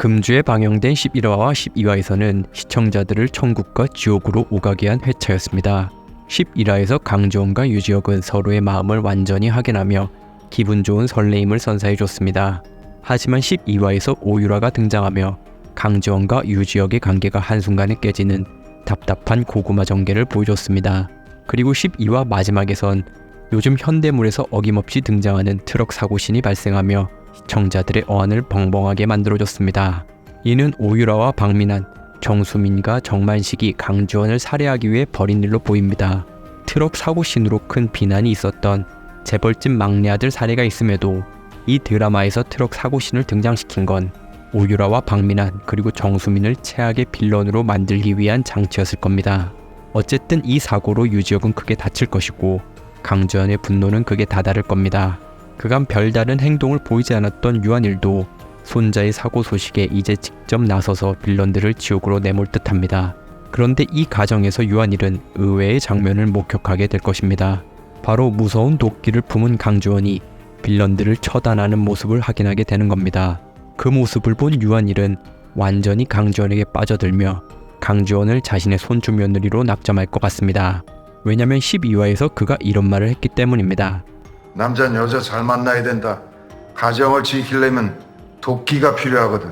금주에 방영된 11화와 12화에서는 시청자들을 천국과 지옥으로 오가게 한 회차였습니다. 11화에서 강지원과 유지혁은 서로의 마음을 완전히 확인하며 기분 좋은 설레임을 선사해줬습니다. 하지만 12화에서 오유라가 등장하며 강지원과 유지혁의 관계가 한순간에 깨지는 답답한 고구마 전개를 보여줬습니다. 그리고 12화 마지막에선 요즘 현대물에서 어김없이 등장하는 트럭 사고신이 발생하며 시청자들의 어안을 벙벙하게 만들어줬습니다. 이는 오유라와 박민환, 정수민과 정만식이 강지원을 살해하기 위해 벌인 일로 보입니다. 트럭 사고신으로 큰 비난이 있었던 재벌집 막내 아들 사례가 있음에도 이 드라마에서 트럭 사고신을 등장시킨 건 오유라와 박민환 그리고 정수민을 최악의 빌런으로 만들기 위한 장치였을 겁니다. 어쨌든 이 사고로 유지혁은 크게 다칠 것이고 강지원의 분노는 극에 다다를 겁니다. 그간 별다른 행동을 보이지 않았던 유한일도 손자의 사고 소식에 이제 직접 나서서 빌런들을 지옥으로 내몰 듯합니다. 그런데 이 과정에서 유한일은 의외의 장면을 목격하게 될 것입니다. 바로 무서운 도끼를 품은 강지원이 빌런들을 처단하는 모습을 확인하게 되는 겁니다. 그 모습을 본 유한일은 완전히 강지원에게 빠져들며 강지원을 자신의 손주 며느리로 낙점할 것 같습니다. 왜냐면 12화에서 그가 이런 말을 했기 때문입니다. 남자는 여자 잘 만나야 된다. 가정을 지키려면 도끼가 필요하거든.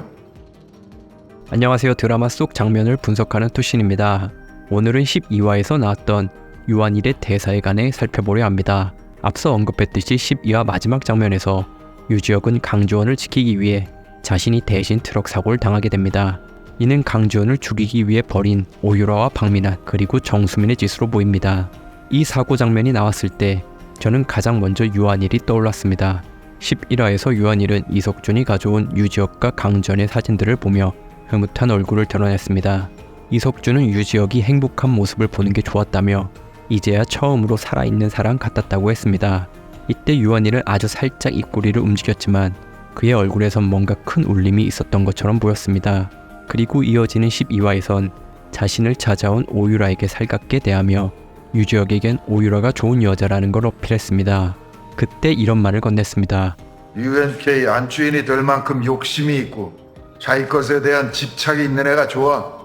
안녕하세요. 드라마 속 장면을 분석하는 투신입니다. 오늘은 12화에서 나왔던 유한일의 대사에 관해 살펴보려 합니다. 앞서 언급했듯이 12화 마지막 장면에서 유지혁은 강지원을 지키기 위해 자신이 대신 트럭 사고를 당하게 됩니다. 이는 강지원을 죽이기 위해 벌인 오유라와 박민환 그리고 정수민의 짓으로 보입니다. 이 사고 장면이 나왔을 때 저는 가장 먼저 유한일이 떠올랐습니다. 11화에서 유한일은 이석준이 가져온 유지혁과 강지원의 사진들을 보며 흐뭇한 얼굴을 드러냈습니다. 이석준은 유지혁이 행복한 모습을 보는 게 좋았다며 이제야 처음으로 살아있는 사람 같았다고 했습니다. 이때 유한일은 아주 살짝 입꼬리를 움직였지만 그의 얼굴에선 뭔가 큰 울림이 있었던 것처럼 보였습니다. 그리고 이어지는 12화에선 자신을 찾아온 오유라에게 살갑게 대하며 유지혁에겐 오유라가 좋은 여자라는 걸 어필했습니다. 그때 이런 말을 건넸습니다. UNK 안주인이 될 만큼 욕심이 있고 자기 것에 대한 집착이 있는 애가 좋아.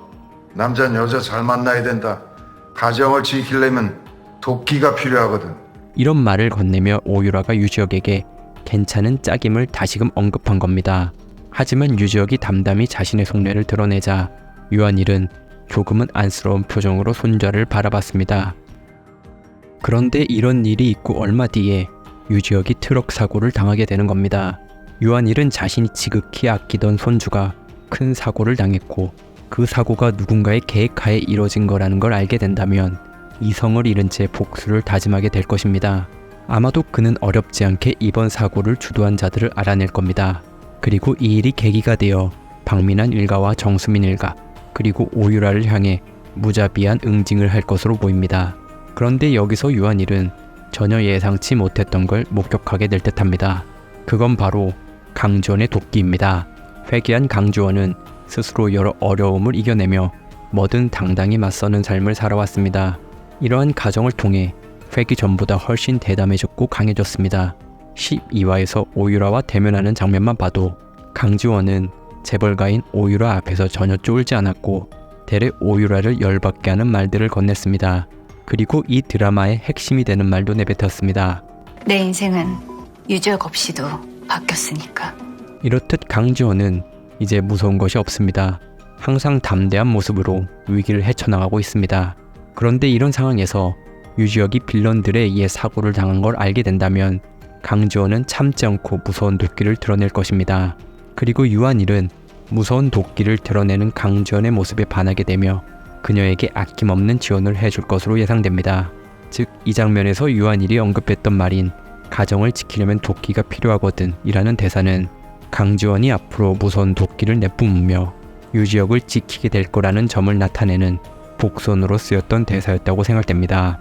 남자는 여자 잘 만나야 된다. 가정을 지키려면 도끼가 필요하거든. 이런 말을 건네며 오유라가 유지혁에게 괜찮은 짝임을 다시금 언급한 겁니다. 하지만 유지혁이 담담히 자신의 속내를 드러내자 유한일은 조금은 안쓰러운 표정으로 손자를 바라봤습니다. 그런데 이런 일이 있고 얼마 뒤에 유지혁이 트럭 사고를 당하게 되는 겁니다. 유한일은 자신이 지극히 아끼던 손주가 큰 사고를 당했고 그 사고가 누군가의 계획하에 이뤄진 거라는 걸 알게 된다면 이성을 잃은 채 복수를 다짐하게 될 것입니다. 아마도 그는 어렵지 않게 이번 사고를 주도한 자들을 알아낼 겁니다. 그리고 이 일이 계기가 되어 박민환 일가와 정수민 일가 그리고 오유라를 향해 무자비한 응징을 할 것으로 보입니다. 그런데 여기서 유한일은 전혀 예상치 못했던 걸 목격하게 될 듯합니다. 그건 바로 강지원의 도끼입니다. 회개한 강지원은 스스로 여러 어려움을 이겨내며 뭐든 당당히 맞서는 삶을 살아왔습니다. 이러한 과정을 통해 회기 전보다 훨씬 대담해졌고 강해졌습니다. 12화에서 오유라와 대면하는 장면만 봐도 강지원은 재벌가인 오유라 앞에서 전혀 쫄지 않았고 대래 오유라를 열받게 하는 말들을 건넸습니다. 그리고 이 드라마의 핵심이 되는 말도 내뱉었습니다. 내 인생은 유지혁 없이도 바뀌었으니까. 이렇듯 강지원은 이제 무서운 것이 없습니다. 항상 담대한 모습으로 위기를 헤쳐나가고 있습니다. 그런데 이런 상황에서 유지혁이 빌런들에 의해 사고를 당한 걸 알게 된다면 강지원은 참지 않고 무서운 도끼를 드러낼 것입니다. 그리고 유한일은 무서운 도끼를 드러내는 강지원의 모습에 반하게 되며 그녀에게 아낌없는 지원을 해줄 것으로 예상됩니다. 즉, 이 장면에서 유한일이 언급했던 말인 가정을 지키려면 도끼가 필요하거든 이라는 대사는 강지원이 앞으로 무서운 도끼를 내뿜으며 유지혁을 지키게 될 거라는 점을 나타내는 복선으로 쓰였던 대사였다고 생각됩니다.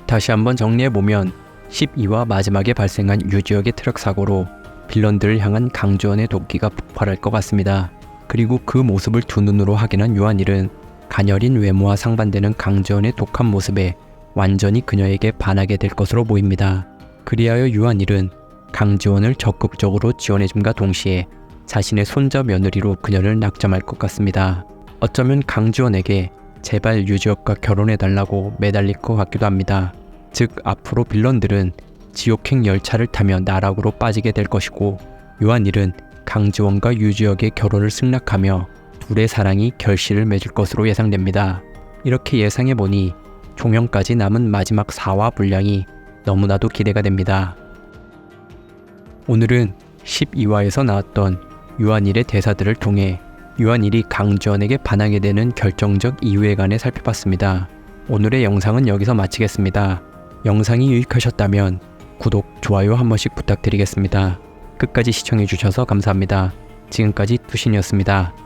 다시 한번 정리해보면 12화 마지막에 발생한 유지혁의 트럭 사고로 빌런들을 향한 강지원의 도끼가 폭발할 것 같습니다. 그리고 그 모습을 두 눈으로 확인한 유한일은 가녀린 외모와 상반되는 강지원의 독한 모습에 완전히 그녀에게 반하게 될 것으로 보입니다. 그리하여 유한일은 강지원을 적극적으로 지원해줌과 동시에 자신의 손자 며느리로 그녀를 낙점할 것 같습니다. 어쩌면 강지원에게 제발 유지혁과 결혼해달라고 매달릴 것 같기도 합니다. 즉 앞으로 빌런들은 지옥행 열차를 타며 나락으로 빠지게 될 것이고 요한일은 강지원과 유지혁의 결혼을 승낙하며 둘의 사랑이 결실을 맺을 것으로 예상됩니다. 이렇게 예상해보니 종영까지 남은 마지막 4화 분량이 너무나도 기대가 됩니다. 오늘은 12화에서 나왔던 요한일의 대사들을 통해 요한일이 강지원에게 반하게 되는 결정적 이유에 관해 살펴봤습니다. 오늘의 영상은 여기서 마치겠습니다. 영상이 유익하셨다면 구독, 좋아요 한 번씩 부탁드리겠습니다. 끝까지 시청해주셔서 감사합니다. 지금까지 투신이었습니다.